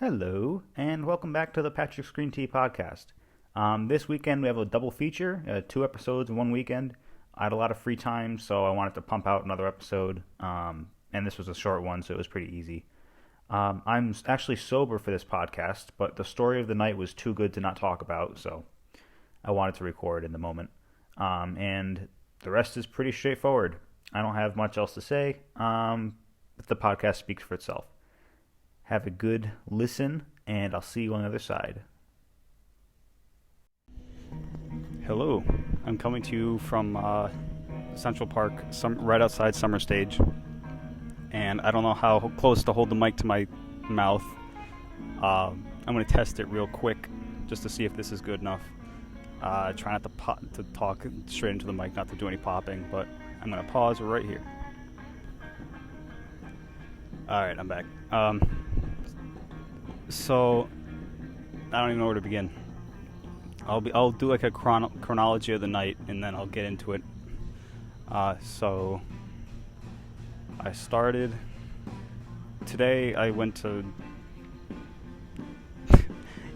Hello, and welcome back to the PatricksGreenTea podcast. This weekend we have a double feature, 2 episodes in one weekend. I had a lot of free time, so I wanted to pump out another episode, and this was a short one, so it was pretty easy. I'm actually sober for this podcast, but the story of the night was too good to not talk about, so I wanted to record in the moment. And the rest is pretty straightforward. I don't have much else to say, but the podcast speaks for itself. Have a good listen, and I'll see you on the other side. Hello, I'm coming to you from Central Park, right outside Summer Stage, and I don't know how close to hold the mic to my mouth. I'm going to test it real quick just to see if this is good enough. Try not to talk straight into the mic, not to do any popping, but I'm going to pause right here. Alright, I'm back. So I don't even know where to begin. I'll do like a chronology of the night, and then I'll get into it. So I started today. I went to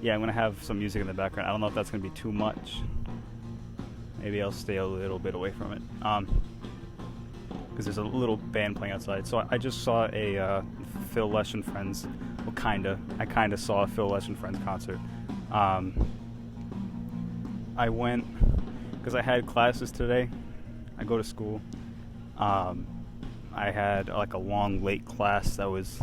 yeah. I'm gonna have some music in the background. I don't know if that's gonna be too much. Maybe I'll stay a little bit away from it. Because there's a little band playing outside. So I just saw a Phil Lesh and Friends. Well, I kinda saw a Phil Lesh and Friends concert. I went because I had classes today. I go to school. I had like a long late class that was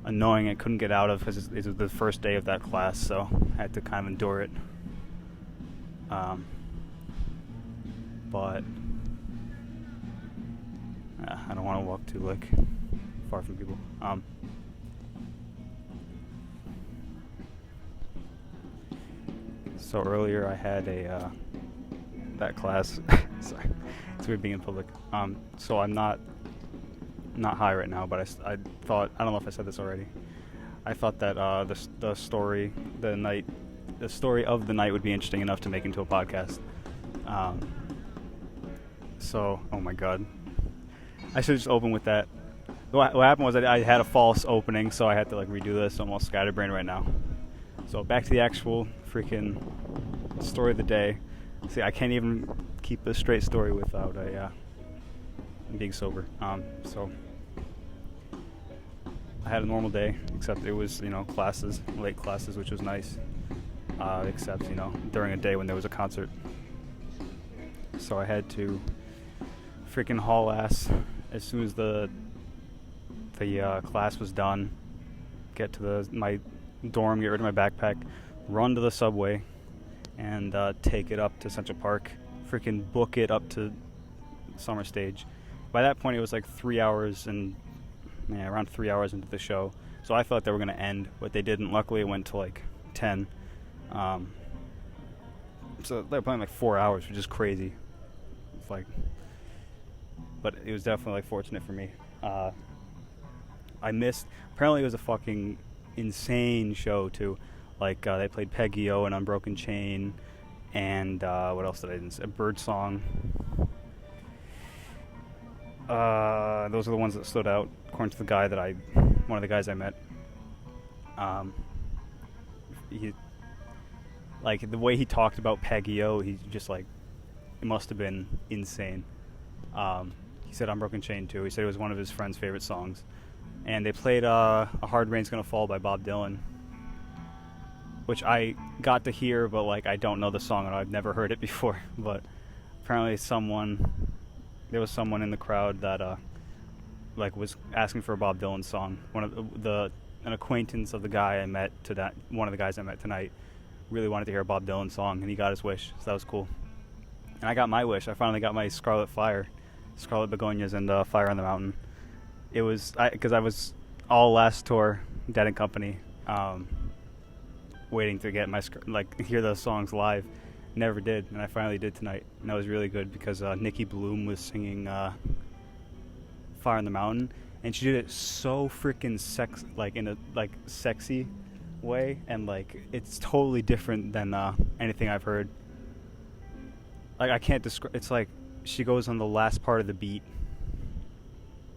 annoying. I couldn't get out of because it was the first day of that class, so I had to kind of endure it. But I don't want to walk too far from people. So earlier I had that class. Sorry, it's weird being in public. So I'm not high right now, but I thought, I don't know if I said this already. I thought that the story of the night would be interesting enough to make into a podcast. So, oh my god. I should just open with that. What happened was I had a false opening, so I had to redo this. So I'm all scatterbrained right now. So back to the actual freaking story of the day. See, I can't even keep a straight story without being sober. So I had a normal day, except it was classes, late classes, which was nice. Except during a day when there was a concert. So I had to freaking haul ass as soon as the class was done. Get to my dorm, get rid of my backpack, run to the subway, and take it up to Central Park. Freaking book it up to Summer Stage. By that point, it was like 3 hours around 3 hours into the show. So I thought they were going to end, but they didn't. Luckily, it went to 10. So they were playing 4 hours, which is crazy. It's but it was definitely fortunate for me. I missed. Apparently, it was a fucking insane show too. They played Peggy O and Unbroken Chain, and what else did I didn't say? Bird Song. Those are the ones that stood out according to the guy one of the guys I met. He the way he talked about Peggy O, he's just it must have been insane. He said Unbroken Chain too. He said it was one of his friend's favorite songs. And they played A Hard Rain's Gonna Fall by Bob Dylan, which I got to hear, but I don't know the song and I've never heard it before. But apparently there was someone in the crowd that was asking for a Bob Dylan song. An acquaintance of the guy I met one of the guys I met tonight really wanted to hear a Bob Dylan song, and he got his wish, so that was cool. And I got my wish. I finally got my Scarlet Begonias and Fire on the Mountain. It was because I was all last tour, Dead and Company, waiting to get hear those songs live. Never did, and I finally did tonight, and that was really good because Nikki Bloom was singing Fire on the Mountain, and she did it so freaking in a sexy way, and it's totally different than anything I've heard. I can't describe. It's she goes on the last part of the beat.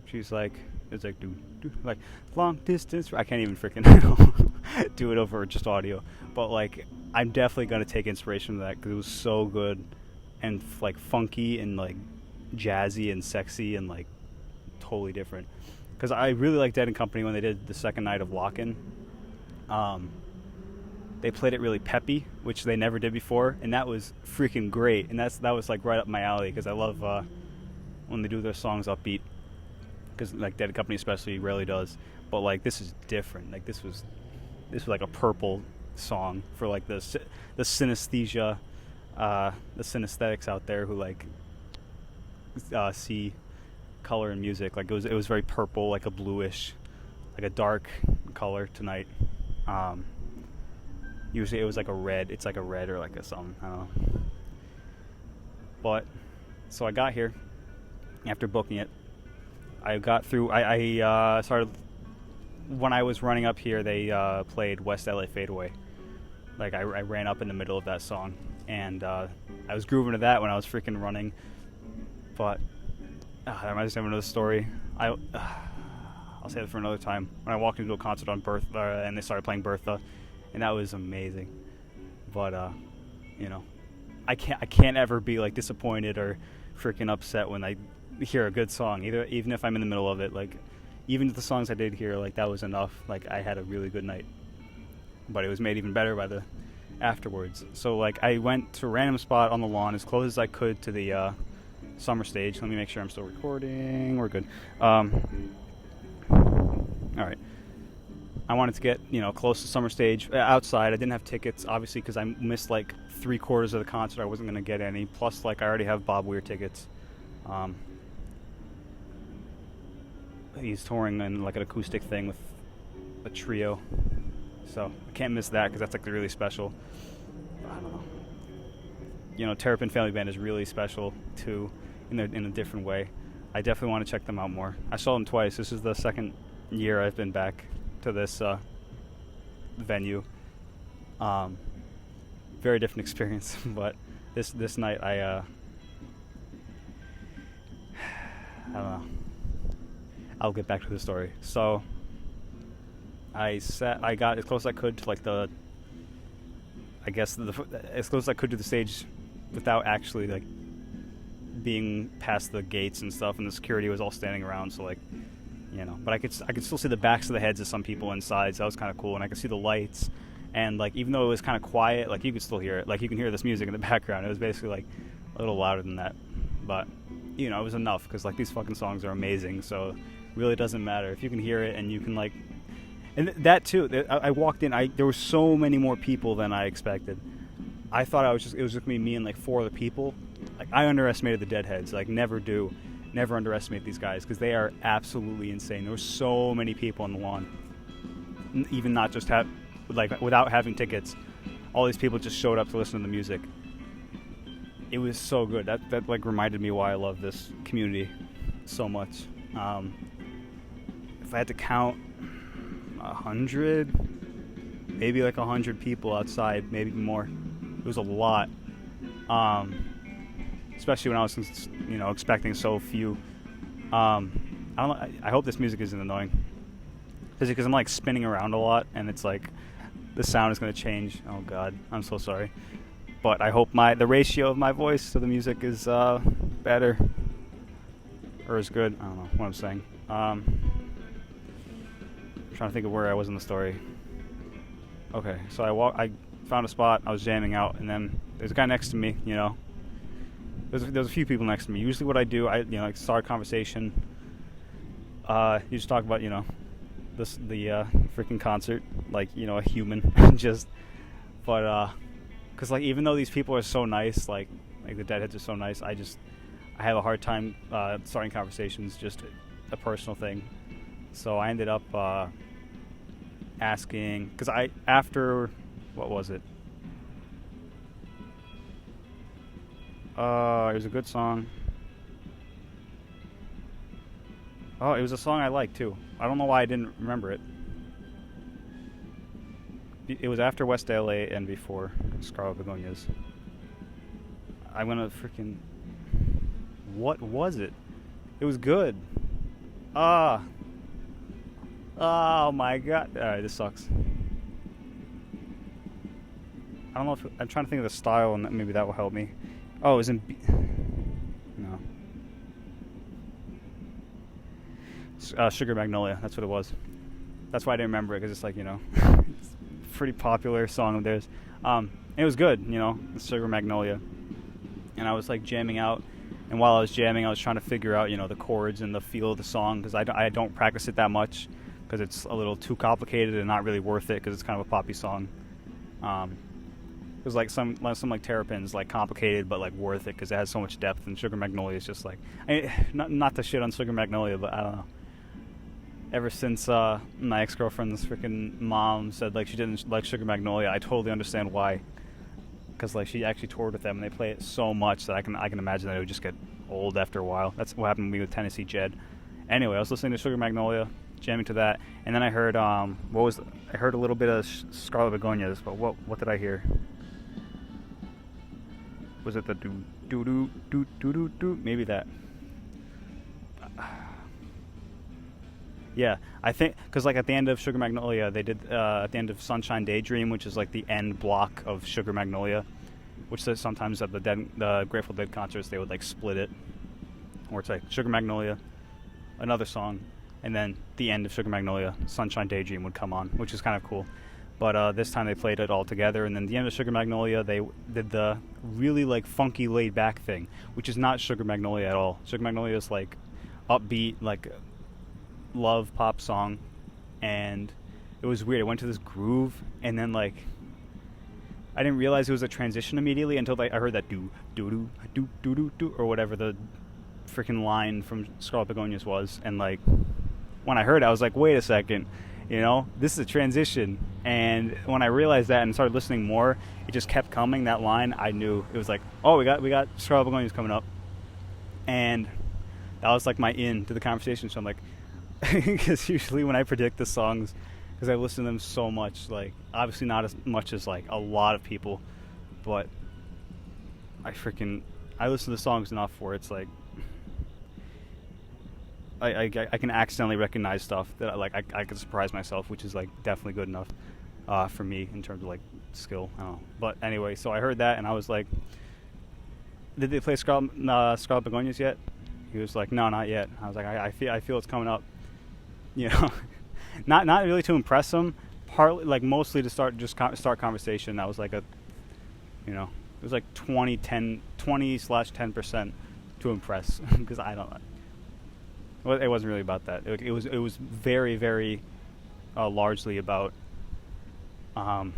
She's It's like like long distance. I can't even freaking do it over just audio. But like, I'm definitely gonna take inspiration from that because it was so good and like funky and like jazzy and sexy and like totally different. Because I really like Dead and Company when they did the second night of Lock-In. They played it really peppy, which they never did before, and that was freaking great. And that was like right up my alley because I love when they do their songs upbeat. Because like Dead and Company especially rarely does, but like this is different. Like this was like a purple song for like the synesthesia, the synesthetics out there who like see color in music. Like it was very purple, like a bluish, like a dark color tonight. Usually it was like a red. It's like a red or like a something. I don't know. But so I got here after booking it. I got through. I started when I was running up here. They played West LA Fadeaway. Like I ran up in the middle of that song, and I was grooving to that when I was freaking running. But that reminds me of another story. I'll save it for another time. When I walked into a concert on Bertha, and they started playing Bertha, and that was amazing. But you know, I can't ever be like disappointed or freaking upset when I hear a good song, even if I'm in the middle of it. Like even the songs I did hear, like that was enough. Like I had a really good night, but it was made even better by the afterwards. So like I went to a random spot on the lawn as close as I could to the summer stage. Let me make sure I'm still recording. We're good. All right. I wanted to get close to summer stage outside. I didn't have tickets obviously because I missed like 3/4 of the concert. I wasn't going to get any. Plus like I already have Bob Weir tickets. He's touring in like an acoustic thing with a trio, so I can't miss that because that's like really special. I don't know. Terrapin Family Band is really special too, in a different way. I definitely want to check them out more. I saw them twice. This is the second year I've been back to this venue. Very different experience, but this night I don't know. I'll get back to the story. So I got as close as I could to like as close as I could to the stage without actually like being past the gates and stuff, and the security was all standing around. So like, but I could still see the backs of the heads of some people inside. So that was kind of cool, and I could see the lights. And like even though it was kind of quiet, like you could still hear it. Like you can hear this music in the background. It was basically like a little louder than that, but it was enough because like these fucking songs are amazing. So it really doesn't matter if you can hear it and you can like. And that too. I walked in. There were so many more people than I expected. I thought it was just gonna be me and like 4 other people. Like I underestimated the Deadheads. Like never underestimate these guys because they are absolutely insane. There were so many people on the lawn. Even not just without having tickets, all these people just showed up to listen to the music. It was so good. That like reminded me why I love this community so much. If I had to count 100, maybe like 100 people outside, maybe more. It was a lot. Especially when I was expecting so few. I don't know. I hope this music isn't annoying. Because I'm like spinning around a lot, and it's like the sound is going to change. Oh God, I'm so sorry. But I hope the ratio of my voice to the music is better or as good. I don't know what I'm saying. I'm trying to think of where I was in the story. Okay, so I found a spot. I was jamming out, and then there's a guy next to me. There's a few people next to me. Usually, what I do, like start a conversation. You just talk about the freaking concert, like a human, just. But because like even though these people are so nice, like the Deadheads are so nice, I have a hard time starting conversations. Just a personal thing. So I ended up asking because after what was it? It was a good song. Oh, it was a song I liked too. I don't know why I didn't remember it. It was after West LA and before Scarlet Begonias. I'm gonna freaking. What was it? It was good. Oh my god. Alright, this sucks. I don't know if... I'm trying to think of the style, and maybe that will help me. Oh, it was in B... No. Sugar Magnolia, that's what it was. That's why I didn't remember it, because it's like, you know, it's a pretty popular song of theirs. It was good, you know, Sugar Magnolia. And I was like jamming out, and while I was jamming, I was trying to figure out, you know, the chords and the feel of the song, because I don't practice it that much, because it's a little too complicated and not really worth it, because it's kind of a poppy song. It was like some like Terrapin's like complicated but like worth it because it has so much depth, and Sugar Magnolia is just like, not to shit on Sugar Magnolia, but I don't know. Ever since my ex-girlfriend's freaking mom said like she didn't like Sugar Magnolia, I totally understand why. Because like she actually toured with them and they play it so much that I can imagine that it would just get old after a while. That's what happened to me with Tennessee Jed. Anyway, I was listening to Sugar Magnolia, jamming to that, and then I heard I heard a little bit of Scarlet Begonias, but what did I hear? Was it the do? Maybe that. Yeah, I think because like at the end of Sugar Magnolia, they did at the end of Sunshine Daydream, which is like the end block of Sugar Magnolia, which says sometimes at the Grateful Dead concerts they would like split it, or it's like Sugar Magnolia, another song, and then the end of Sugar Magnolia, Sunshine Daydream would come on, which is kind of cool. But this time they played it all together, and then the end of Sugar Magnolia, they did the really like funky laid back thing, which is not Sugar Magnolia at all. Sugar Magnolia is like upbeat, like love pop song, and it was weird. It went to this groove, and then like I didn't realize it was a transition immediately until I heard that do or whatever the freaking line from Scarlet Begonias was, and like when I heard it, I was like, wait a second, you know, this is a transition. And when I realized that and started listening more, it just kept coming, that line. I knew it was like, oh, we got Scarlet Begonias coming up, and that was like my in to the conversation. So I'm like, because usually when I predict the songs, because I listen to them so much, like obviously not as much as like a lot of people, but I listen to the songs enough where it's like I can accidentally recognize stuff that I can surprise myself, which is like definitely good enough for me in terms of like skill. I don't know. But anyway, so I heard that and I was like, did they play Scarlet Begonias yet? He was like, no, not yet. I was like, I feel it's coming up. You know, not really to impress him, partly like mostly to start conversation. That was like a, you know, it was like 20/10% to impress, because I don't know. Well, it wasn't really about that. It was very, very largely about I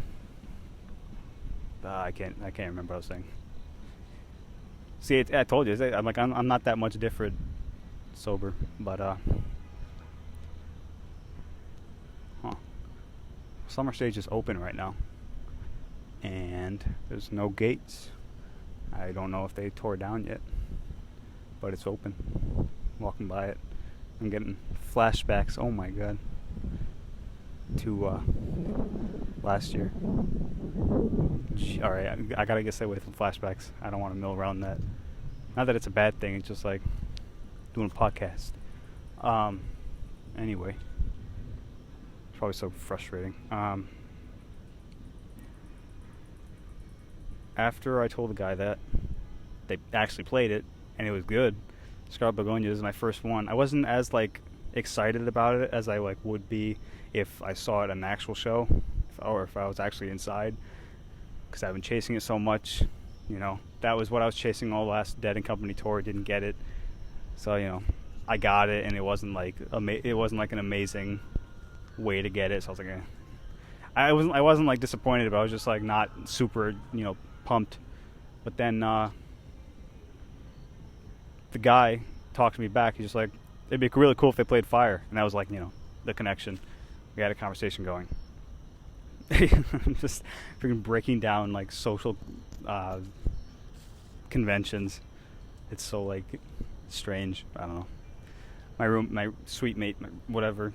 can't remember what I was saying. See, I told you, I'm not that much different sober, but Summer Stage is open right now, and there's no gates. I don't know if they tore down yet, but it's open. Walking by it, I'm getting flashbacks. Oh my god, to last year. All right, I gotta get away from flashbacks. I don't want to mill around that. Not that it's a bad thing. It's just like doing a podcast. Anyway. Probably so frustrating. After I told the guy that, they actually played it, and it was good. Scarlet Begonias is my first one. I wasn't as like excited about it as I like would be if I saw it at an actual show, or if I was actually inside, because I've been chasing it so much. You know, that was what I was chasing all last Dead and Company tour. Didn't get it, so you know, I got it, and it wasn't like an amazing way to get it, so I was like, I wasn't like disappointed, but I was just like not super, you know, pumped. But then the guy talked to me back. He's just like, it'd be really cool if they played Fire, and that was like, you know, the connection. We had a conversation going. I'm just freaking breaking down like social conventions. It's so like strange. I don't know. My suite mate, whatever,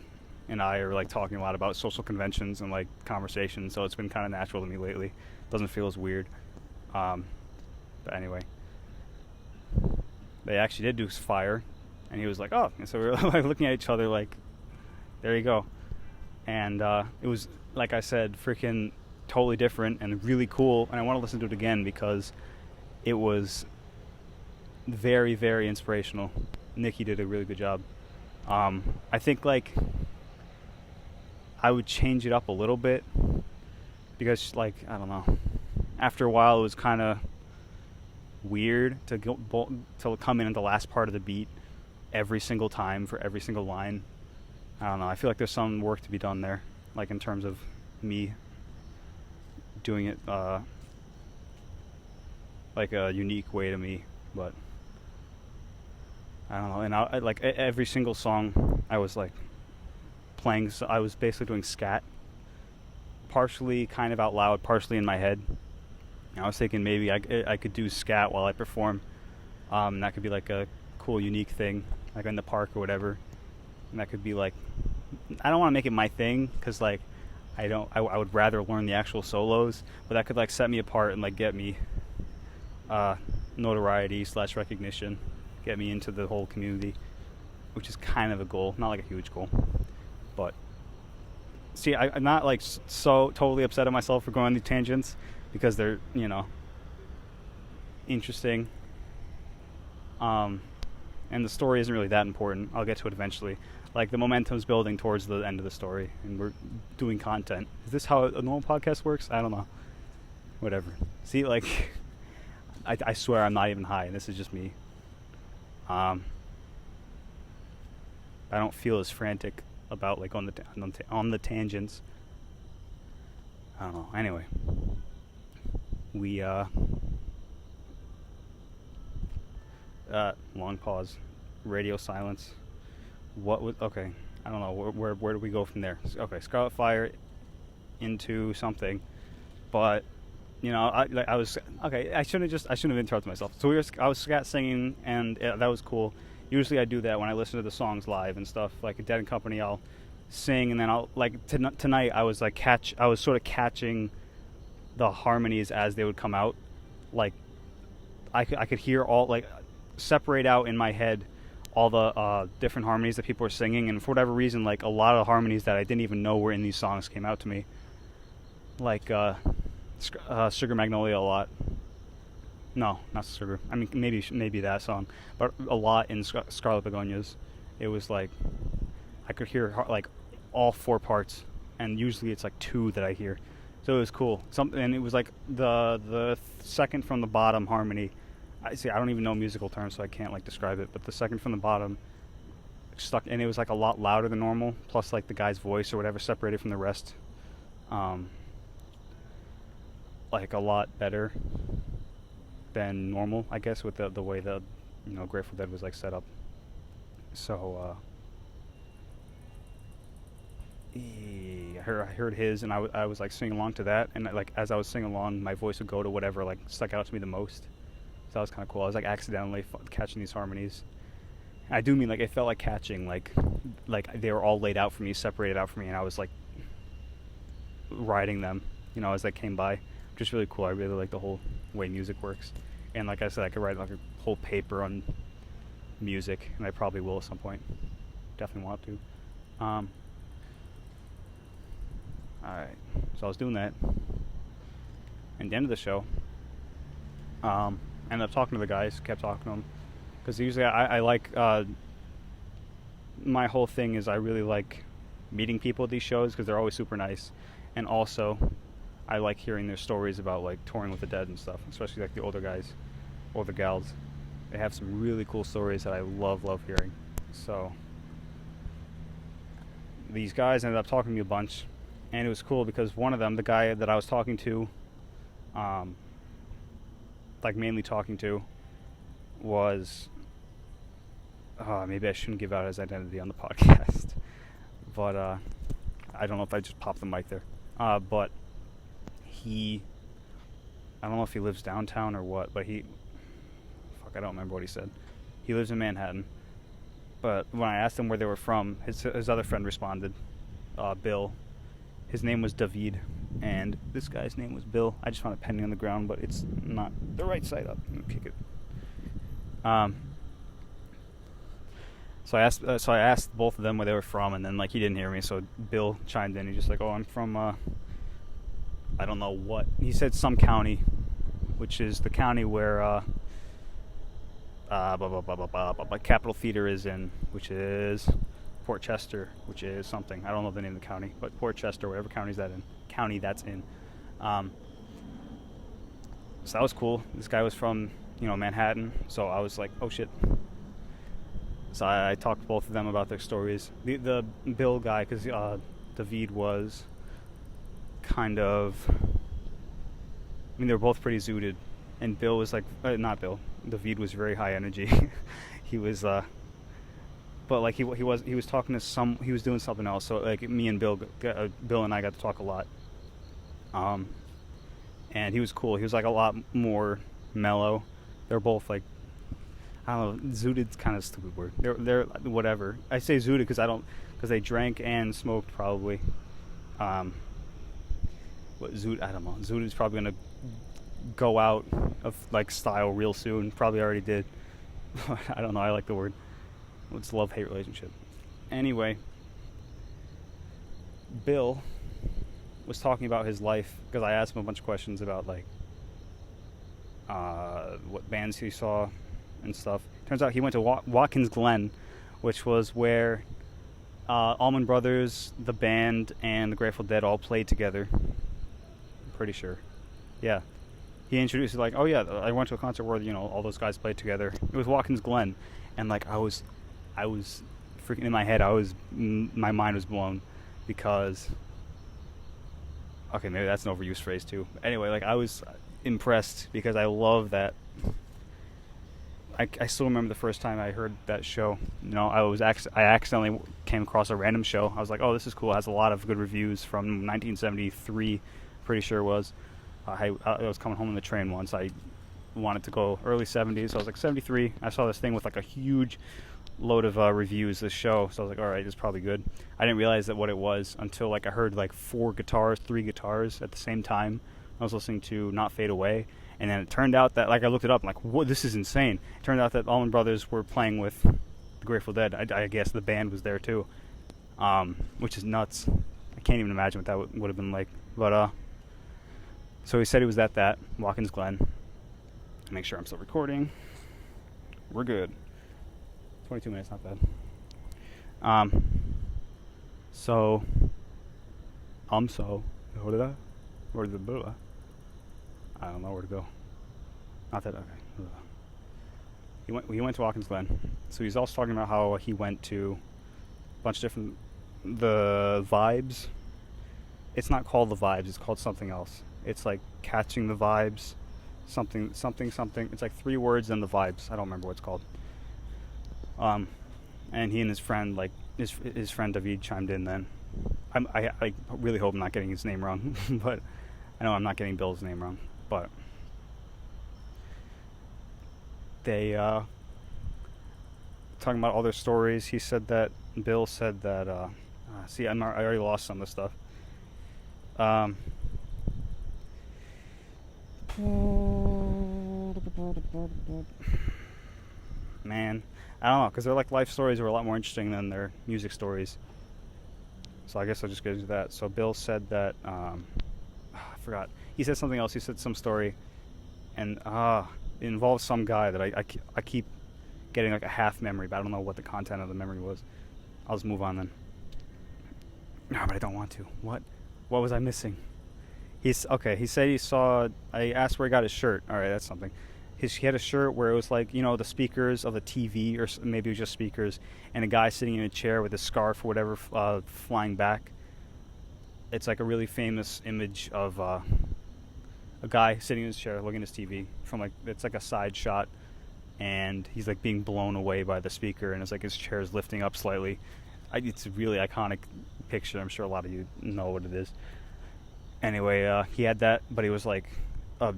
and I are like talking a lot about social conventions and like conversations, so it's been kind of natural to me lately. Doesn't feel as weird. But anyway, they actually did do Fire, and he was like, oh, and so we were like looking at each other like, there you go. and it was, like I said, freaking totally different and really cool, and I want to listen to it again because it was very, very inspirational. Nikki did a really good job. I think like I would change it up a little bit because, like, I don't know, after a while it was kind of weird to come in at the last part of the beat every single time for every single line. I don't know, I feel like there's some work to be done there, like in terms of me doing it like a unique way to me. But I don't know, and I like every single song I was like playing, so I was basically doing scat, partially kind of out loud, partially in my head. And I was thinking maybe I could do scat while I perform. That could be like a cool, unique thing, like in the park or whatever. And that could be like, I don't want to make it my thing because like I would rather learn the actual solos, but that could like set me apart and like get me notoriety / recognition, get me into the whole community, which is kind of a goal, not like a huge goal. But see, I'm not like so totally upset at myself for going on these tangents because they're, you know, interesting. And the story isn't really that important. I'll get to it eventually. Like, the momentum's building towards the end of the story, and we're doing content. Is this how a normal podcast works? I don't know. Whatever. See, like, I swear I'm not even high, and this is just me. I don't feel as frantic about, like, on the tangents. I don't know. Anyway. We, long pause. Radio silence. What was... Okay. I don't know. Where do we go from there? Okay. Scarlet Fire into something. But, you know, I was... Okay. I shouldn't have interrupted myself. So I was scat singing, and that was cool. Usually I do that when I listen to the songs live and stuff. Like, at Dead & Company, I'll sing, and then I'll... Like, tonight, I was sort of catching the harmonies as they would come out. Like, I could hear all... Like, separate out in my head all the different harmonies that people were singing, and for whatever reason, like, a lot of harmonies that I didn't even know were in these songs came out to me. Like, Sugar Magnolia a lot. No, not Sugar. I mean, maybe that song, but a lot in Scarlet Begonias. It was like I could hear like all 4 parts, and usually it's like 2 that I hear. So it was cool. And it was like the second from the bottom harmony. I don't even know musical terms, so I can't like describe it. But the second from the bottom stuck, and it was like a lot louder than normal. Plus, like the guy's voice or whatever separated from the rest, like a lot better than normal, I guess, with the way the Grateful Dead was like set up. So I heard his, and I was like singing along to that, and like as I was singing along, my voice would go to whatever like stuck out to me the most. So that was kind of cool. I was like accidentally catching these harmonies. And I do mean like it felt like catching, like they were all laid out for me, separated out for me, and I was like riding them, as they came by. Which is really cool. I really like the whole way music works. And like I said, I could write like a whole paper on music, and I probably will at some point. Definitely want to. Alright, so I was doing that. And at the end of the show, ended up talking to the guys, kept talking to them. Because usually I like, my whole thing is I really like meeting people at these shows because they're always super nice. And also, I like hearing their stories about like touring with the Dead and stuff, especially like the older guys or the gals. They have some really cool stories that I love hearing. So these guys ended up talking to me a bunch, and it was cool because one of them, the guy that I was talking to, like mainly talking to, was maybe I shouldn't give out his identity on the podcast, but I don't know if I just popped the mic there, but I don't know if he lives downtown or what, but I don't remember what he said. He lives in Manhattan. But when I asked him where they were from, his other friend responded, Bill. His name was David, and this guy's name was Bill. I just found a penny on the ground, but it's not the right side up. I'm gonna kick it. So I asked both of them where they were from, and then like he didn't hear me, so Bill chimed in. He's just like, "Oh, I'm from I don't know what." He said some county, which is the county where Capitol Theater is in, which is Port Chester, which is something. I don't know the name of the county, but Port Chester, whatever county that's in. So that was cool. This guy was from, Manhattan, so I was like, oh shit. So I talked to both of them about their stories. The Bill guy, because David was kind of, they were both pretty zooted, and Bill was like, not Bill, David was very high energy. He was, but like he was talking to he was doing something else. So like me and Bill and I got to talk a lot. And he was cool. He was like a lot more mellow. They're both like, I don't know, zooted's kind of a stupid word. They're whatever. I say zooted because they drank and smoked probably. I don't know. Zooted's probably gonna go out of like style real soon. Probably already did. I don't know. I like the word. It's a love-hate relationship. Anyway, Bill was talking about his life because I asked him a bunch of questions about like what bands he saw and stuff. Turns out he went to Watkins Glen, which was where Allman Brothers, the band, and the Grateful Dead all played together. I'm pretty sure. Yeah. He introduced like, oh yeah, I went to a concert where all those guys played together. It was Watkins Glen, and like I was freaking in my head. My mind was blown because. Okay, maybe that's an overused phrase too. Anyway, like I was impressed because I love that. I still remember the first time I heard that show. I accidentally came across a random show. I was like, oh, this is cool. It has a lot of good reviews from 1973. Pretty sure it was. I was coming home on the train once. I wanted to go early 70s. So I was like 73. I saw this thing with like a huge load of reviews this show, so I was like, all right, it's probably good. I didn't realize that what it was until like I heard like 3 guitars at the same time. I was listening to Not Fade Away, and then it turned out that like I looked it up, I'm like, what, this is insane. It turned out that Allman Brothers were playing with the Grateful Dead. I guess the band was there too, which is nuts. I can't even imagine what that would have been like. But so he said he was at that Watkins Glen. Make sure I'm still recording. We're good. 22 minutes, not bad. Where did the I don't know where to go. Not that, okay. He went to Watkins Glen. So he's also talking about how he went to a bunch of different, the Vibes. It's not called the Vibes, it's called something else. It's like catching the vibes, something. It's like 3 words and the Vibes. I don't remember what it's called. And he and his friend, like his friend David, chimed in. Then I really hope I'm not getting his name wrong, but I know I'm not getting Bill's name wrong. But they talking about all their stories. He said that Bill said that. I already lost some of the stuff. Man, I don't know, because their like life stories were a lot more interesting than their music stories. So I guess I'll just go to that. So Bill said that I forgot. He said something else. He said some story, and it involves some guy that I keep getting like a half memory, but I don't know what the content of the memory was. I'll just move on then. No, but I don't want to. What was I missing? He said he saw. I asked where he got his shirt. All right, that's something. He had a shirt where it was like, the speakers of a TV, or maybe it was just speakers, and a guy sitting in a chair with a scarf or whatever flying back. It's like a really famous image of a guy sitting in his chair looking at his TV from like, it's like a side shot, and he's like being blown away by the speaker, and it's like his chair is lifting up slightly. It's a really iconic picture. I'm sure a lot of you know what it is. Anyway, he had that, but he was like a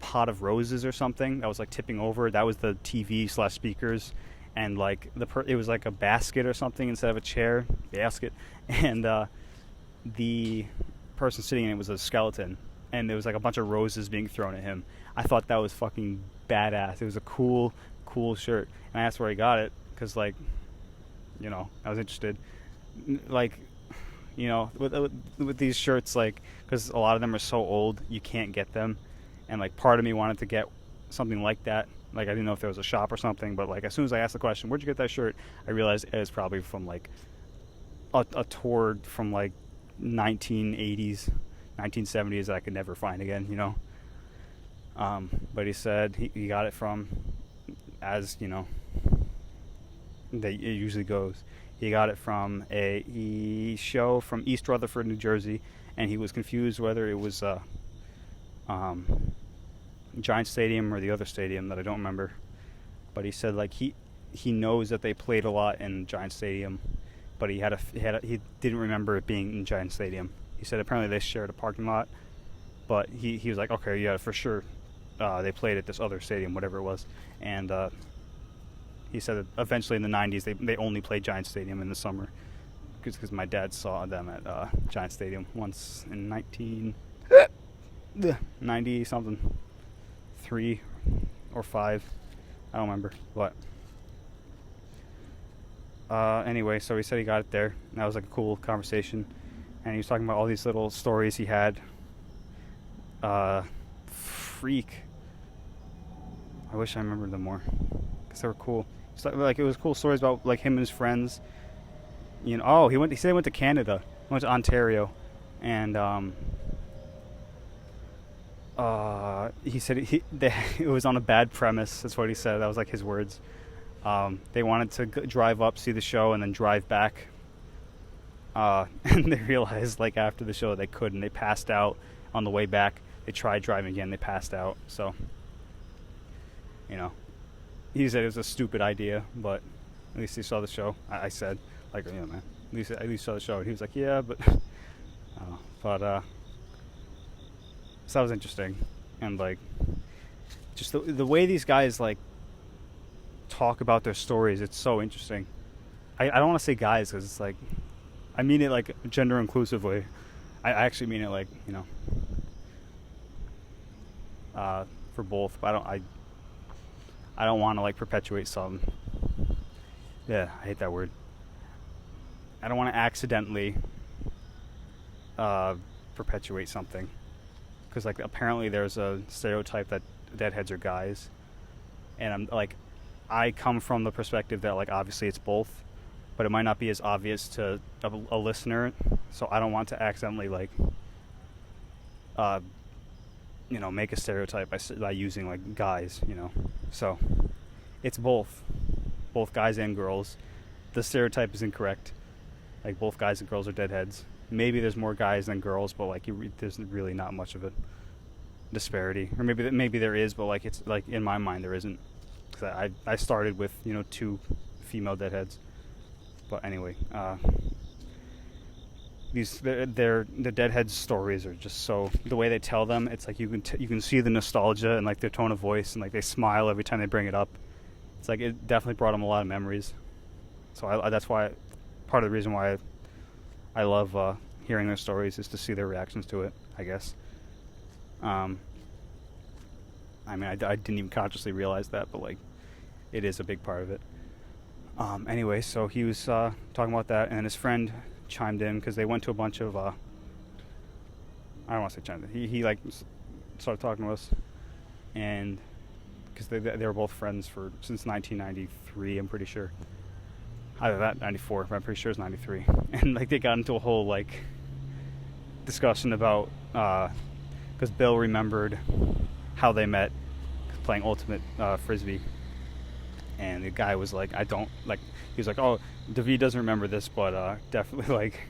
pot of roses or something that was like tipping over. That was the TV/speakers, and like it was like a basket or something instead of a chair. Basket, and the person sitting in it was a skeleton, and there was like a bunch of roses being thrown at him. I thought that was fucking badass. It was a cool shirt, and I asked where he got it because like I was interested. Like, with these shirts, like, because a lot of them are so old, you can't get them. And, like, part of me wanted to get something like that. Like, I didn't know if there was a shop or something, but, like, as soon as I asked the question, where'd you get that shirt? I realized it was probably from, like, a tour from, like, 1980s, 1970s that I could never find again, But he said he got it from, as, it usually goes. He got it from a show from East Rutherford, New Jersey, and he was confused whether it was Giant Stadium or the other stadium that I don't remember. But he said, like, he knows that they played a lot in Giant Stadium, but he didn't remember it being in Giant Stadium. He said apparently they shared a parking lot, but he was like, okay, yeah, for sure, they played at this other stadium, whatever it was, and he said that eventually in the 90s they only played Giant Stadium in the summer, because my dad saw them at Giant Stadium once in 1990 something, 3 or 5, I don't remember, but anyway, so he said he got it there, and that was like a cool conversation, and he was talking about all these little stories he had. Freak, I wish I remembered them more, because they were cool. So, like, it was cool stories about, like, him and his friends. He said he went to Canada. He went to Ontario, and he said it was on a bad premise. That's what he said. That was, like, his words. They wanted to drive up, see the show, and then drive back. And they realized, like, after the show they couldn't. They passed out on the way back. They tried driving again. They passed out. So, he said it was a stupid idea, but at least he saw the show. I said, like, man, at least saw the show. And he was like, yeah, but, so that was interesting. And, like, just the way these guys, like, talk about their stories, it's so interesting. I don't want to say guys, because it's like, I mean it, like, gender inclusively. I actually mean it, like, for both, but I don't want to, like, perpetuate some. Yeah, I hate that word. I don't want to accidentally perpetuate something, because, like, apparently there's a stereotype that deadheads are guys, and I'm like, I come from the perspective that, like, obviously it's both, but it might not be as obvious to a listener, so I don't want to accidentally, like, make a stereotype by using, like, guys, So, it's both guys and girls. The stereotype is incorrect. Like, both guys and girls are deadheads. Maybe there's more guys than girls, but, like, there's really not much of a disparity. Or maybe there is, but, like, it's, like, in my mind there isn't. Because I started with, 2 female deadheads. But anyway, the deadhead stories are just so, the way they tell them, it's like you can see the nostalgia and, like, their tone of voice, and, like, they smile every time they bring it up. It's like it definitely brought them a lot of memories. So that's why, part of the reason why I love hearing their stories is to see their reactions to it, I guess. I mean, I didn't even consciously realize that, but, like, it is a big part of it. Anyway, so he was talking about that, and his friend chimed in, because they went to a bunch of, I don't want to say chimed in, he like, started talking to us, and, because they were both friends since 1993, I'm pretty sure. Either that, 94, but I'm pretty sure it's 93. And, like, they got into a whole, like, discussion about, because Bill remembered how they met playing Ultimate Frisbee, and the guy was like, he was like, oh, David doesn't remember this, but definitely, like,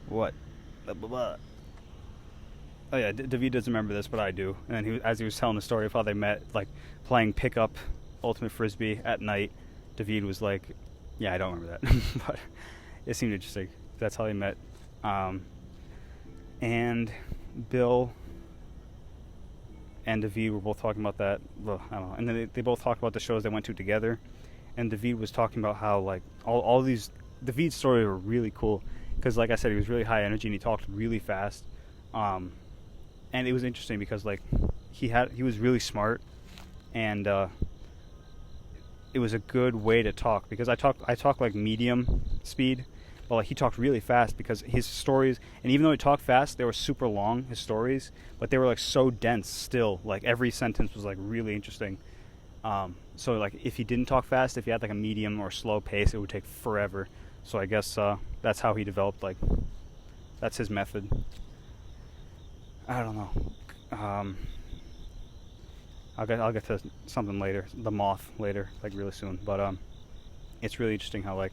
what? Oh yeah, David doesn't remember this, but I do. And as he was telling the story of how they met, like, playing pickup Ultimate Frisbee at night, David was like, yeah, I don't remember that, but it seemed interesting. That's how they met. And Bill and David were both talking about that. Well, I don't know. And then they both talked about the shows they went to together. And David was talking about how, like, all these, David's stories were really cool, because, like I said, he was really high energy and he talked really fast. And it was interesting because, like, he was really smart, and it was a good way to talk, because I talk like medium speed, but like he talked really fast, because his stories, and even though he talked fast, they were super long, his stories, but they were like so dense still. Like every sentence was like really interesting. So like if he didn't talk fast, if he had like a medium or slow pace, it would take forever. So I guess that's how he developed, like that's his method. I don't know. I'll get to something later, the moth later, like really soon. But it's really interesting how like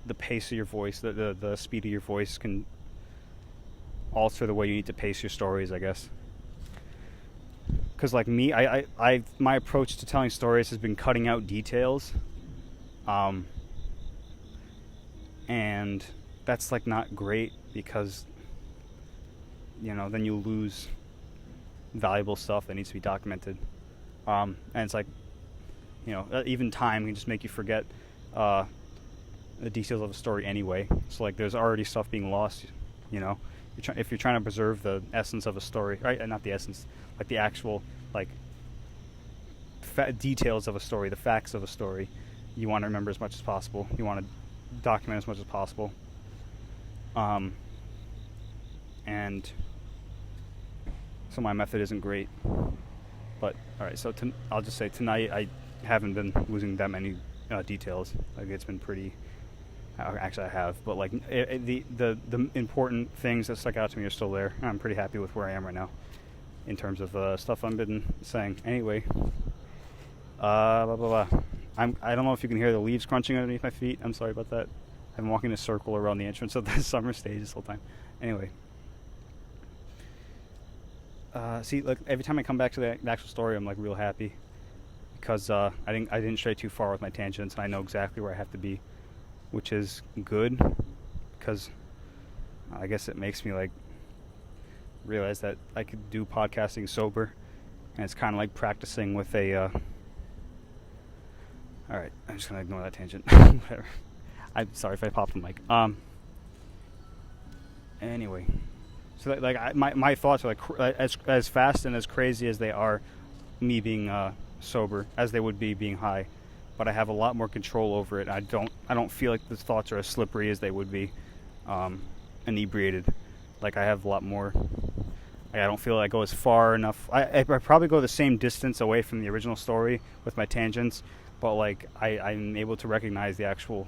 the pace of your voice, the speed of your voice can alter the way you need to pace your stories, I guess. Because like me, I my approach to telling stories has been cutting out details, and that's like not great, because then you lose valuable stuff that needs to be documented, and it's like even time can just make you forget the details of a story anyway. So like there's already stuff being lost. If you're trying to preserve the essence of a story, right? Not the essence, like the actual like details of a story, the facts of a story, you want to remember as much as possible. You want to document as much as possible. And so my method isn't great. But all right, so I'll just say tonight I haven't been losing that many details. Like it's been pretty. Actually, I have, but like the important things that stuck out to me are still there. I'm pretty happy with where I am right now, in terms of stuff I've been saying. Anyway, blah blah blah. I don't know if you can hear the leaves crunching underneath my feet. I'm sorry about that. I've been walking in a circle around the entrance of the summer stage this whole time. Anyway, see, like every time I come back to the actual story, I'm like real happy, because I didn't stray too far with my tangents, and I know exactly where I have to be, which is good, because I guess it makes me like realize that I could do podcasting sober, and it's kind of like practicing with a alright, I'm just gonna ignore that tangent. Whatever. I'm sorry if I popped the mic. Anyway, so like my thoughts are like as fast and as crazy as they are, me being sober, as they would be being high, but I have a lot more control over it. I don't feel like the thoughts are as slippery as they would be inebriated. Like I have a lot more. I don't feel like I go as far enough. I probably go the same distance away from the original story with my tangents, but like I'm able to recognize the actual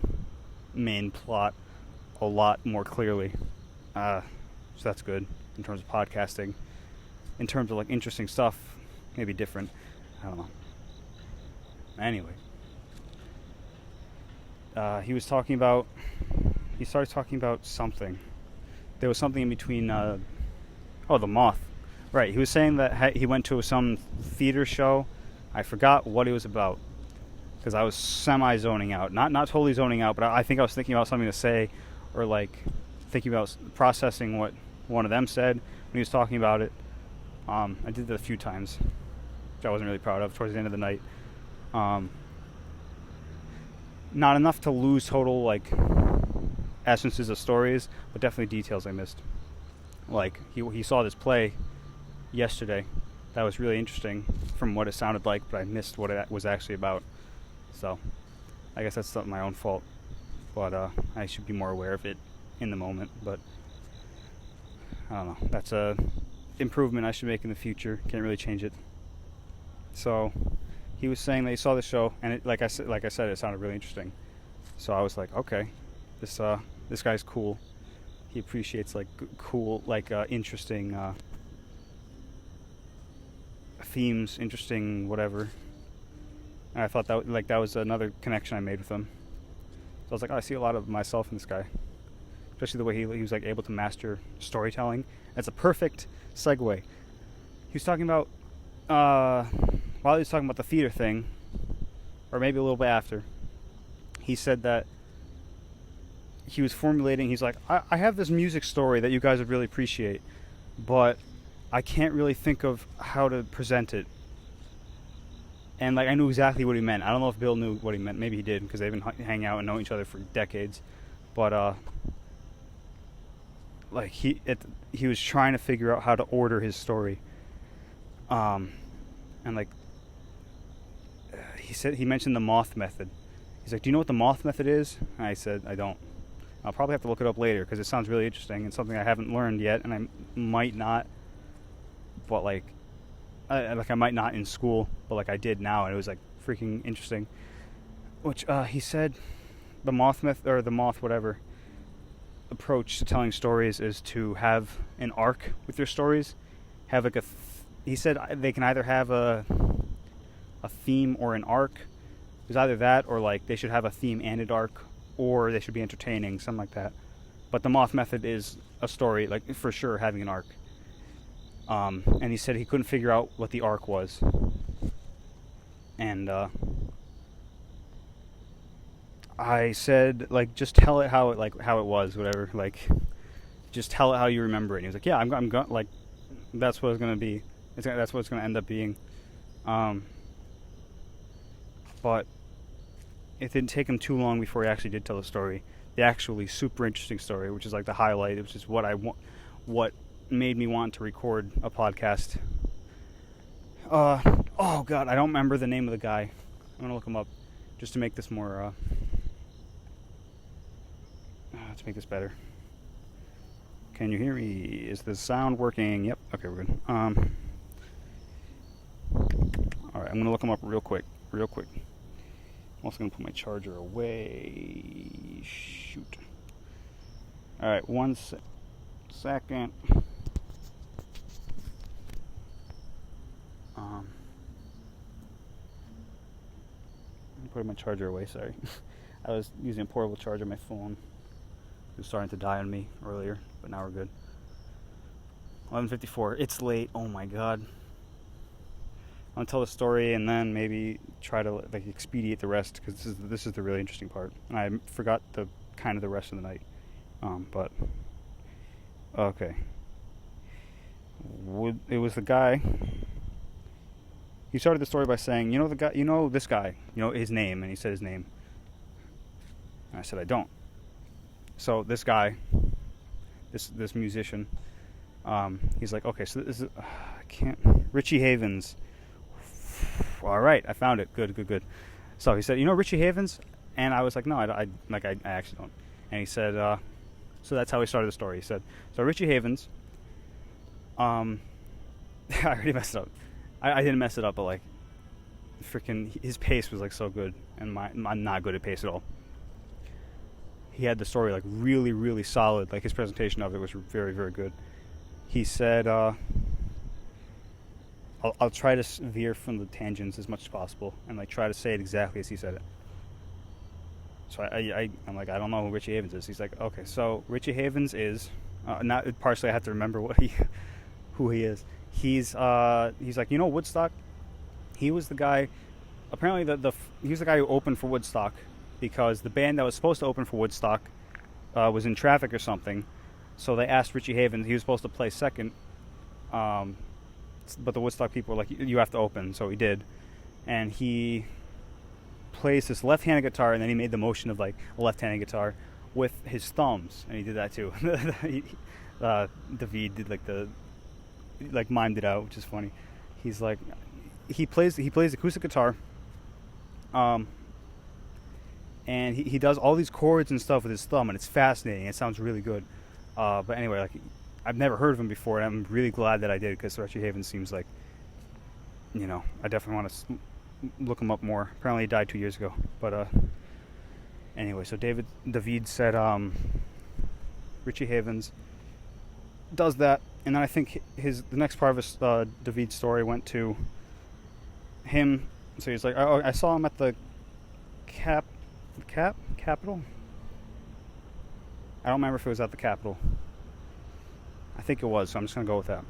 main plot a lot more clearly. So that's good in terms of podcasting. In terms of like interesting stuff, maybe different. I don't know. Anyway. He started talking about something. There was something in between, the moth. Right, he was saying that he went to some theater show. I forgot what it was about, because I was semi-zoning out. Not totally zoning out, but I think I was thinking about something to say, or like thinking about processing what one of them said when he was talking about it. I did that a few times, which I wasn't really proud of towards the end of the night. Not enough to lose total like essences of stories, but definitely details I missed. Like he saw this play yesterday that was really interesting from what it sounded like, but I missed what it was actually about. So I guess that's not my own fault, but I should be more aware of it in the moment. But I don't know. That's a improvement I should make in the future. Can't really change it. So he was saying that he saw the show, and it, like I said, it sounded really interesting. So I was like, okay, this guy's cool. He appreciates like cool, like interesting themes, interesting whatever. And I thought that was another connection I made with him. So I was like, I see a lot of myself in this guy, especially the way he was like able to master storytelling. That's a perfect segue. He was talking about while he was talking about the theater thing, or maybe a little bit after, he said that he was formulating, he's like, I have this music story that you guys would really appreciate, but I can't really think of how to present it. And like I knew exactly what he meant. I don't know if Bill knew what he meant. Maybe he did, because they've been hanging out and know each other for decades. But like he was trying to figure out how to order his story. And like he mentioned the moth method. He's like, do you know what the moth method is? And I said, I don't. I'll probably have to look it up later because it sounds really interesting and something I haven't learned yet, and I might not. But like I might not in school, but like I did now, and it was like freaking interesting. Which he said, the moth method or the moth whatever approach to telling stories is to have an arc with your stories. Have like he said they can either have a theme or an arc. It was either that or like they should have a theme and an arc, or they should be entertaining, something like that. But the moth method is a story, like for sure having an arc. And he said he couldn't figure out what the arc was. And I said, like, just tell it how it was, whatever. Like, just tell it how you remember it. And he was like, yeah, I'm going, like, that's what it's gonna be. That's what it's gonna end up being. But it didn't take him too long before he actually did tell the story. The actually super interesting story, which is like the highlight, which is what made me want to record a podcast. Oh god, I don't remember the name of the guy. I'm gonna look him up just to make this more to make this better. Can you hear me? Is the sound working? Yep. Okay, we're good. Alright, I'm gonna look him up real quick. I'm also gonna put my charger away. Shoot. Alright, one second. I'm putting my charger away, sorry. I was using a portable charger on my phone. It was starting to die on me earlier, but now we're good. 11:54. It's late. Oh my god. I'm gonna tell the story and then maybe try to like expedite the rest, because this is the really interesting part. And I forgot the rest of the night. But okay. It was the guy. He started the story by saying, this guy, his name, and he said his name. And I said, I don't. So this guy, this musician, he's like, okay, so this is, I can't, Richie Havens. All right, I found it. Good. So he said, Richie Havens? And I was like, no, I actually don't. And he said, so that's how he started the story. He said, so Richie Havens, I already messed it up. I didn't mess it up, but like, freaking, his pace was like so good, and I'm not good at pace at all. He had the story like really, really solid. Like his presentation of it was very, very good. He said, I'll try to veer from the tangents as much as possible, and like try to say it exactly as he said it. So I'm like, I don't know who Richie Havens is. He's like, okay, so Richie Havens is not partially. I have to remember who he is. He's like, Woodstock. He was the guy. Apparently, he was the guy who opened for Woodstock, because the band that was supposed to open for Woodstock was in traffic or something. So they asked Richie Havens. He was supposed to play second, but the Woodstock people were like, you have to open. So he did, and he plays this left-handed guitar, and then he made the motion of like a left-handed guitar with his thumbs, and he did that too. David did mimed it out, which is funny. He's like, he plays acoustic guitar, and he does all these chords and stuff with his thumb, and it's fascinating. It sounds really good. But anyway, like, I've never heard of him before, and I'm really glad that I did, because Richie Havens seems like, I definitely want to look him up more. Apparently he died 2 years ago. But anyway, so David said Richie Havens does that, and then I think the next part of his David's story went to him. So he's like, I saw him at the Capitol. I don't remember if it was at the Capitol. I think it was, so I'm just gonna go with that.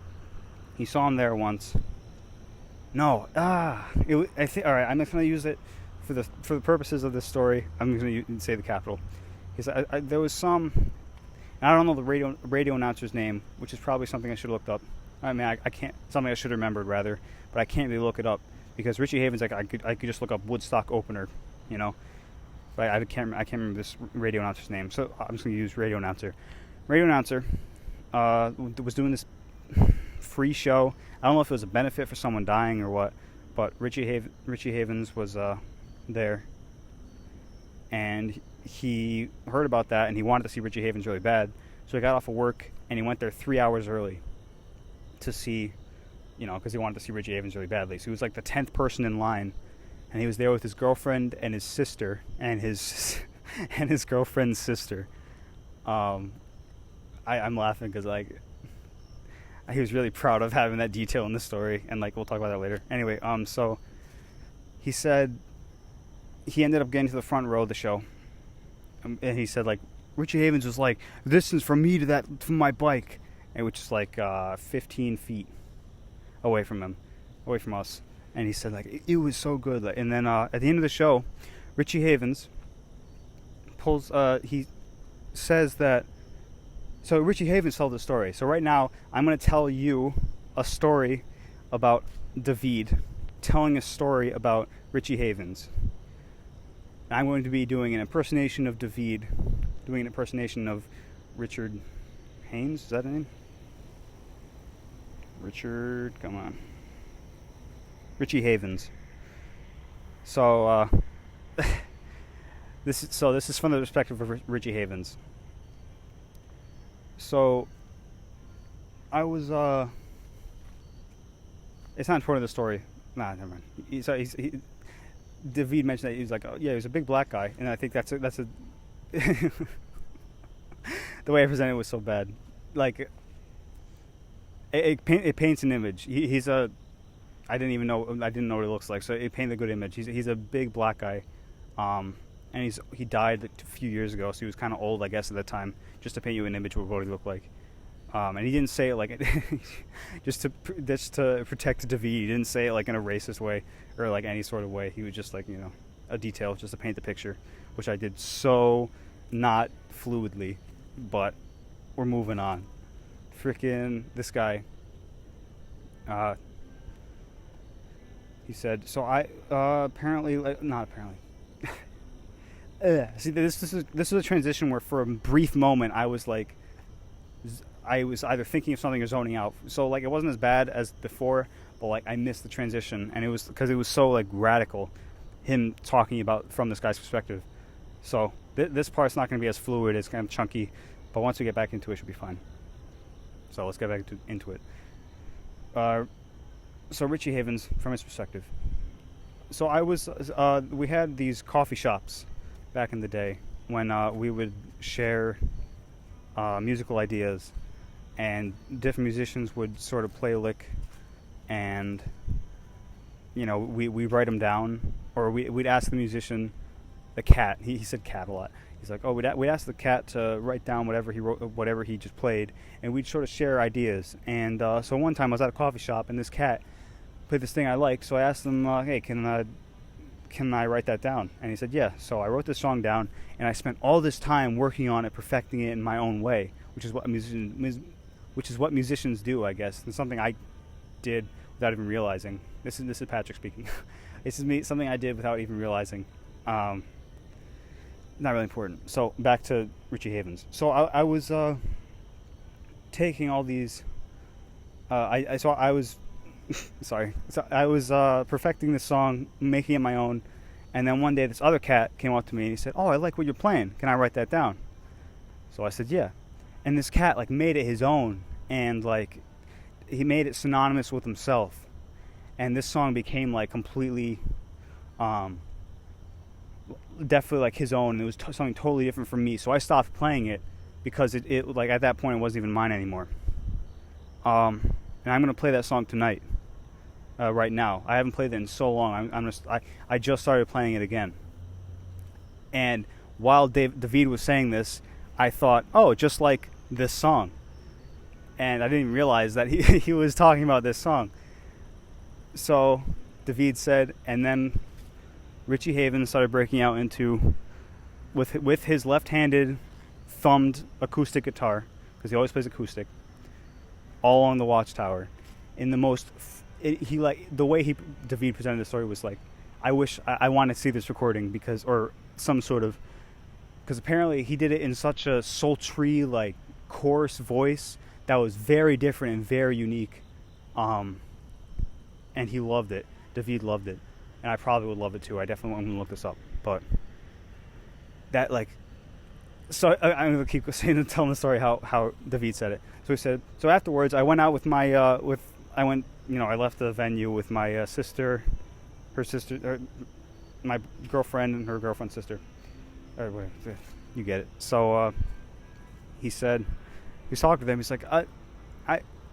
He saw him there once. No, I think. All right, I'm just gonna use it for the purposes of this story. I'm gonna say the Capitol, because there was some. I don't know the radio announcer's name, which is probably something I should have looked up. I mean, I can't, something I should have remembered rather, but I can't really look it up, because Richie Havens, like, I could just look up Woodstock opener, but I can't remember this radio announcer's name, so I'm just gonna use radio announcer. Radio announcer was doing this free show. I don't know if it was a benefit for someone dying or what, but Richie Havens was there, and he heard about that, and he wanted to see Richie Havens really bad, so he got off of work, and he went there 3 hours early to see, because he wanted to see Richie Havens really badly. So he was like the 10th person in line, and he was there with his girlfriend and his sister, and his and his girlfriend's sister. I'm laughing because, like, he was really proud of having that detail in the story, and, like, we'll talk about that later. Anyway, so he said he ended up getting to the front row of the show, and he said, like, Richie Havens was like, distance from me to my bike, and which is like 15 feet away from us. And he said, like, it was so good. And then at the end of the show, Richie Havens he says that, so Richie Havens told the story. So right now, I'm going to tell you a story about David telling a story about Richie Havens. I'm going to be doing an impersonation of David, doing an impersonation of Richard Haynes. Is that his name? Richard, come on. Richie Havens. So, this is from the perspective of Richie Havens. So, I was, it's not important to the story. Nah, never mind. David mentioned that he was like, oh, yeah, he was a big black guy, and I think that's a the way I presented it was so bad. Like, it paints an image. I didn't know what he looks like, so it painted a good image. He's a big black guy, and he died a few years ago, so he was kind of old, I guess, at the time, just to paint you an image of what he looked like. And he didn't say it like just to protect David. He didn't say it like in a racist way or like any sort of way. He was just like, a detail just to paint the picture, which I did so not fluidly, but we're moving on. Frickin' this guy. He said, so I apparently, not apparently. See, this is a transition where for a brief moment I was like, I was either thinking of something or zoning out. So, like, it wasn't as bad as before, but, like, I missed the transition. And it was because it was so, like, radical, him talking about from this guy's perspective. So, this part's not going to be as fluid. It's kind of chunky. But once we get back into it, it should be fine. So, let's get back into it. So, Richie Havens, from his perspective. So, we had these coffee shops back in the day when we would share musical ideas, and different musicians would sort of play a lick, and we write them down, or we'd ask the musician, the cat. He said cat a lot. He's like, oh, we'd ask the cat to write down whatever he wrote, whatever he just played, and we'd sort of share ideas. And so one time I was at a coffee shop, and this cat played this thing I liked. So I asked him, hey, can I write that down? And he said, yeah. So I wrote this song down, and I spent all this time working on it, perfecting it in my own way, which is what musicians do, I guess. It's something I did without even realizing. This is Patrick speaking. This is something I did without even realizing. Not really important. So back to Richie Havens. So I was taking all these. I was sorry. So I was perfecting this song, making it my own, and then one day this other cat came up to me and he said, "Oh, I like what you're playing. Can I write that down?" So I said, "Yeah." And this cat like made it his own, and like he made it synonymous with himself, and this song became like completely, definitely like his own. It was something totally different from me. So I stopped playing it because it like at that point it wasn't even mine anymore. And I'm gonna play that song tonight. Right now, I haven't played it in so long. I just started playing it again. And while David was saying this, I thought, oh, just like this song. And I didn't even realize that he was talking about this song. So David said, and then Richie Havens started breaking out into with his left-handed thumbed acoustic guitar, because he always plays acoustic, all along the Watchtower, in the most. The way David presented the story was like, I wish I want to see this recording because apparently he did it in such a sultry, like coarse voice that was very different and very unique, and he loved it. David loved it. and I probably would love it too. I definitely want to look this up, but that like. So I'm gonna keep telling the story how David said it. So he said, so afterwards I went out with my I left the venue with my sister, her sister, my girlfriend and her girlfriend's sister. You get it. So he said, he was talking to them. He's like,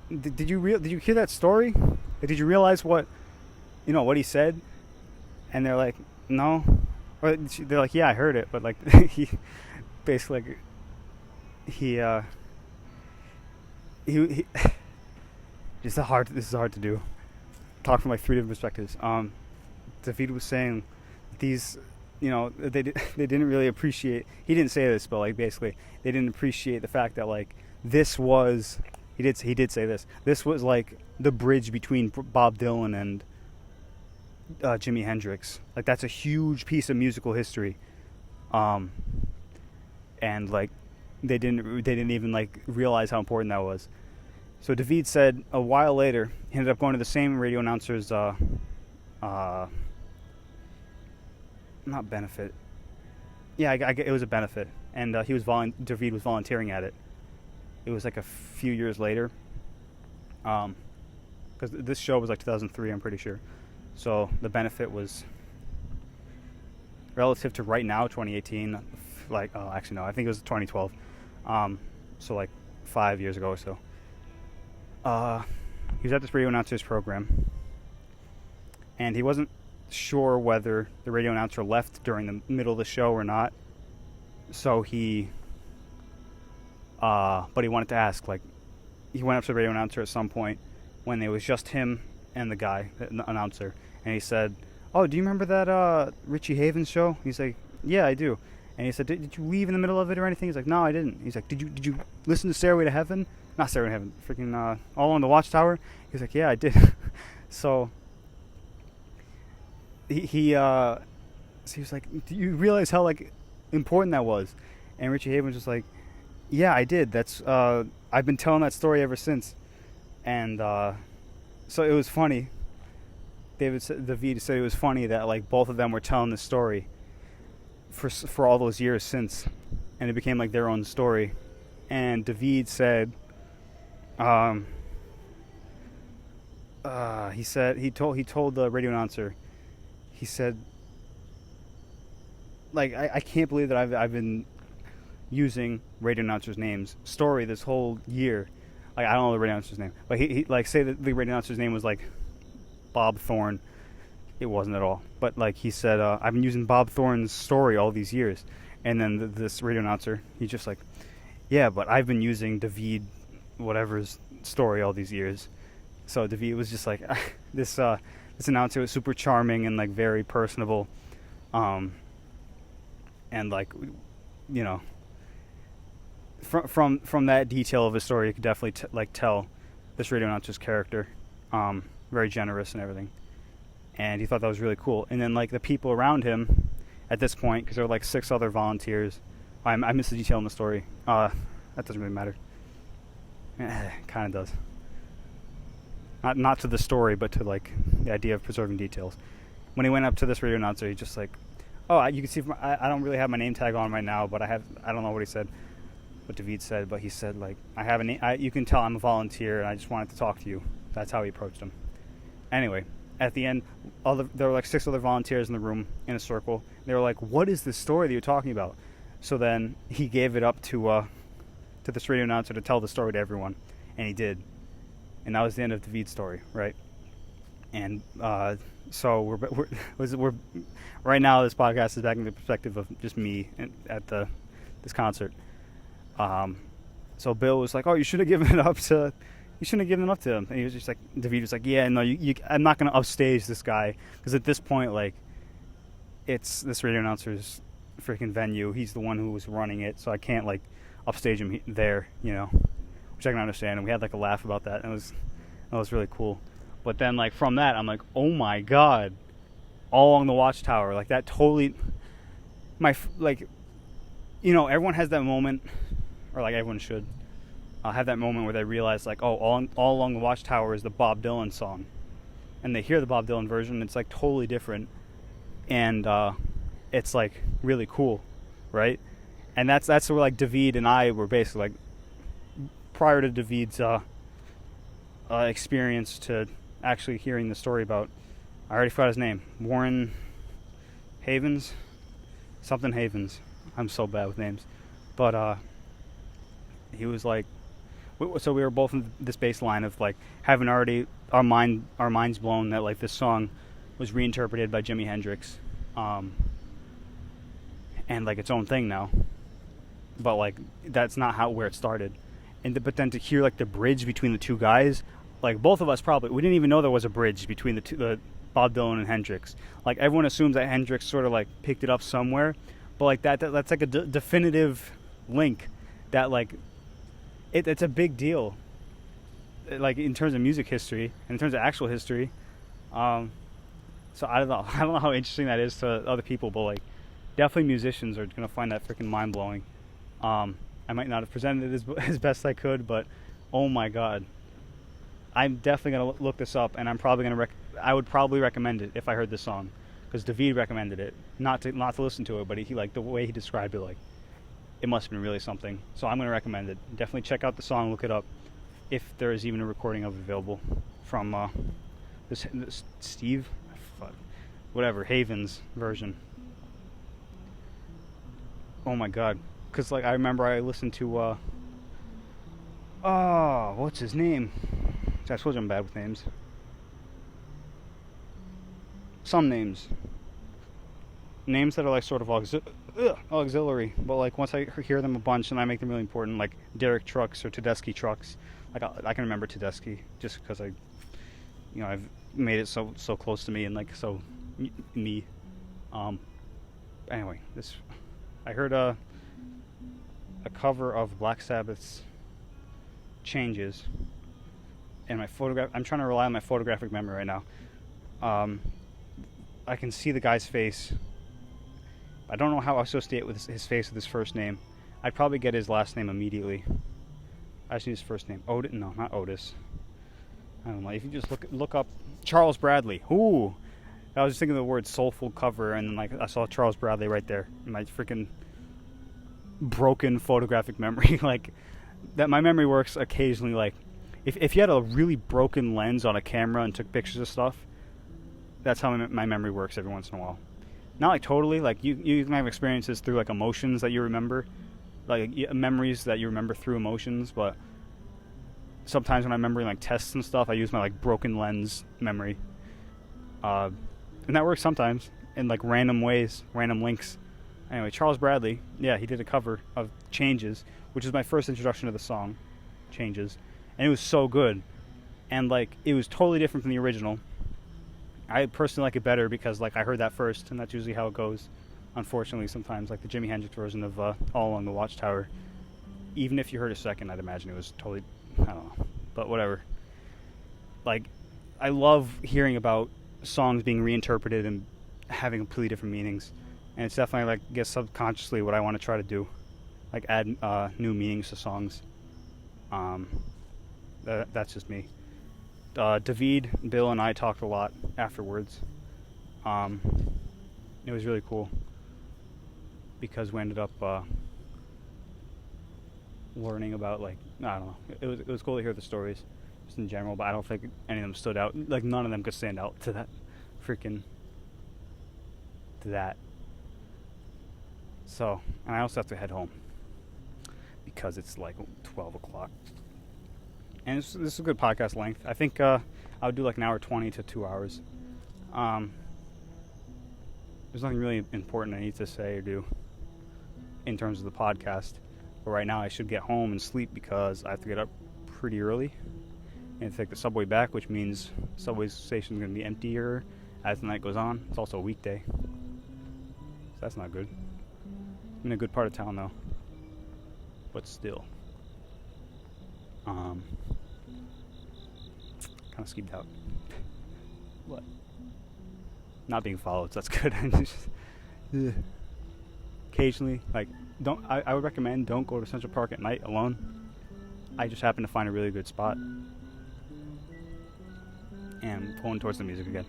did you hear that story? Did you realize what he said? And they're like, no. Or they're like, yeah, I heard it, but like he. Basically, he this is hard to do. Talk from like three different perspectives. David was saying these, they didn't really appreciate. He didn't say this, but like basically they didn't appreciate the fact that like this was. He did say this. This was like the bridge between Bob Dylan and Jimi Hendrix. Like that's a huge piece of musical history. And like they didn't even like realize how important that was. So David said a while later he ended up going to the same radio announcer's not benefit. Yeah, it was a benefit, and David was volunteering at it. It was like a few years later, because this show was like 2003, I'm pretty sure. So the benefit was relative to right now, 2018. Like, oh, actually no, I think it was 2012. So like 5 years ago or so. He was at this radio announcer's program, and he wasn't sure whether the radio announcer left during the middle of the show or not. So but he wanted to ask, like, he went up to the radio announcer at some point when it was just him and the guy, the announcer, and he said, oh, do you remember that Richie Havens show? He's like, yeah, I do. And he said, did you leave in the middle of it or anything? He's like, no, I didn't. He's like, did you listen to Stairway to Heaven? Not Stairway to Heaven, freaking All on the Watchtower? He's like, yeah, I did. So he was like, do you realize how like important that was? And Richie Havens was like, yeah, I did. That's I've been telling that story ever since. And so it was funny. David said it was funny that like both of them were telling the story for all those years since, and it became like their own story. And David said, he told the radio announcer, he said, like, I can't believe that I've been using radio announcers' names story this whole year. Like, I don't know the radio announcer's name, but he like say that the radio announcer's name was like Bob Thorne. It wasn't at all. But like he said, I've been using Bob Thorne's story all these years. And then this radio announcer, he's just like, yeah, but I've been using David whatever's story all these years. So David was just like, this announcer was super charming and like very personable. And like, from that detail of his story, you could definitely tell this radio announcer's character. Very generous and everything. And he thought that was really cool. And then, like, the people around him at this point, because there were, like, 6 other volunteers. I missed the detail in the story. That doesn't really matter. Kind of does. Not to the story, but to, like, the idea of preserving details. When he went up to this radio announcer, he just, like, oh, you can see, I don't really have my name tag on right now, but I don't know what he said, what David said, but he said, like, I have a name, you can tell I'm a volunteer, and I just wanted to talk to you. That's how he approached him. Anyway. At the end, there were like 6 other volunteers in the room in a circle. They were like, what is this story that you're talking about? So then he gave it up to this radio announcer to tell the story to everyone. And he did. And that was the end of David's story, right? And so we're right now this podcast is back in the perspective of just me at this concert. So Bill was like, oh, you should have given it up to... You shouldn't have given it up to him. And he was just like, David was like, yeah, no, I'm not going to upstage this guy. Because at this point, like, it's this radio announcer's freaking venue. He's the one who was running it. So I can't, like, upstage him there, which I can understand. And we had, like, a laugh about that. And that was really cool. But then, like, from that, I'm like, oh, my God. All Along the Watchtower. Like, that totally... everyone has that moment. Or, like, everyone should. Have that moment where they realize, like, oh, all Along the Watchtower is the Bob Dylan song. And they hear the Bob Dylan version, and it's, like, totally different. and it's like really cool, right? And that's where like David and I were basically like, prior to David's experience to actually hearing the story about, I already forgot his name, Warren Havens, something Havens. I'm so bad with names, but he was like, so we were both in this baseline of like having already our minds blown that like this song was reinterpreted by Jimi Hendrix, and like its own thing now, but like that's not where it started. But then to hear like the bridge between the two guys, like both of us we didn't even know there was a bridge between the Bob Dylan and Hendrix. Like everyone assumes that Hendrix sort of like picked it up somewhere, but like that's like a definitive link that like it's a big deal, like in terms of music history and in terms of actual history. So I don't know how interesting that is to other people, but like definitely musicians are gonna find that freaking mind blowing. I might not have presented it as best I could, but oh my god, I'm definitely gonna look this up, and I'm probably gonna I would probably recommend it if I heard this song, because David recommended it, not to listen to it, but he like the way he described it, like it must have been really something. So I'm gonna recommend it. Definitely check out the song, look it up, if there is even a recording of it available from this Steve, whatever, Havens version. Oh my god, because like I remember I listened to what's his name? I told you I'm bad with names. Some names that are like sort of auxiliary, but like once I hear them a bunch and I make them really important, like Derek Trucks or Tedeschi Trucks. Like I can remember Tedeschi just because I've made it so close to me and like so me. Anyway, I heard a cover of Black Sabbath's Changes, and I'm trying to rely on my photographic memory right now. I can see the guy's face. I don't know how I associate with his face with his first name. I'd probably get his last name immediately. I just need his first name. Otis? No, not Otis. I don't know. If you just look up Charles Bradley. Ooh, I was just thinking of the word soulful cover, and then like I saw Charles Bradley right there in my freaking broken photographic memory. Like that, my memory works occasionally. Like if you had a really broken lens on a camera and took pictures of stuff, that's how my memory works every once in a while. Not like totally. Like you can have experiences through like emotions that you remember, like memories that you remember through emotions. But sometimes when I'm remembering like tests and stuff, I use my like broken lens memory, and that works sometimes in like random ways, random links. Anyway, Charles Bradley, yeah, he did a cover of Changes, which is my first introduction to the song, Changes, and it was so good, and like it was totally different from the original. I personally like it better because like I heard that first, and that's usually how it goes. Unfortunately, sometimes like the Jimi Hendrix version of All Along the Watchtower, even if you heard a second, I'd imagine it was totally, I don't know, but whatever. Like, I love hearing about songs being reinterpreted and having completely different meanings, and it's definitely like I guess subconsciously what I want to try to do, like add new meanings to songs. That's just me. David, Bill, and I talked a lot afterwards. It was really cool because we ended up learning about like I don't know. It was cool to hear the stories just in general, but I don't think any of them stood out. Like none of them could stand out to that. So, and I also have to head home because it's like 12 o'clock. And this is a good podcast length. I think I would do like an hour 20 to 2 hours. There's nothing really important I need to say or do in terms of the podcast. But right now I should get home and sleep because I have to get up pretty early and take the subway back, which means the subway station is going to be emptier as the night goes on. It's also a weekday, so that's not good. I'm in a good part of town though, but still. Kind of skeeved out. What? Not being followed, so that's good. Occasionally, like, I would recommend don't go to Central Park at night alone. I just happened to find a really good spot. And pulling towards the music again.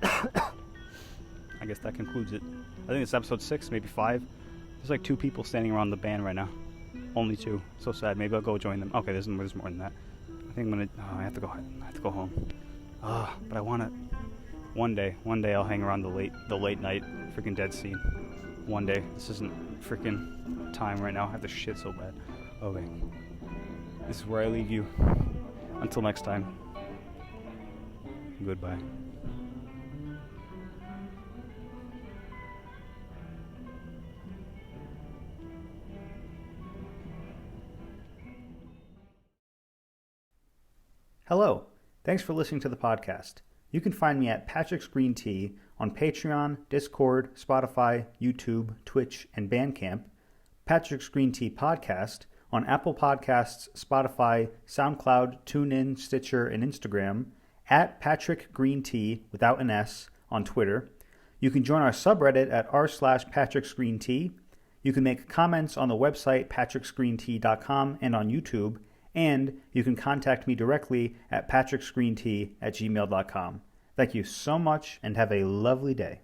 I guess that concludes it. I think it's episode 6, maybe 5. There's like 2 people standing around the band right now. Only 2. So sad. Maybe I'll go join them. Okay, there's more than that. I think I'm gonna. I have to go home. But I wanna. One day I'll hang around the late night freaking dead scene. One day. This isn't freaking time right now. I have to shit so bad. Okay. This is where I leave you. Until next time. Goodbye. Hello. Thanks for listening to the podcast. You can find me at PatricksGreenTea on Patreon, Discord, Spotify, YouTube, Twitch, and Bandcamp. Patrick's Green Tea Podcast on Apple Podcasts, Spotify, SoundCloud, TuneIn, Stitcher, and Instagram. At PatrickGreenTea without an S on Twitter. You can join our subreddit at r/PatricksGreenTea. You can make comments on the website PatricksGreenTea.com and on YouTube. And you can contact me directly at patricksgreentea@gmail.com. Thank you so much and have a lovely day.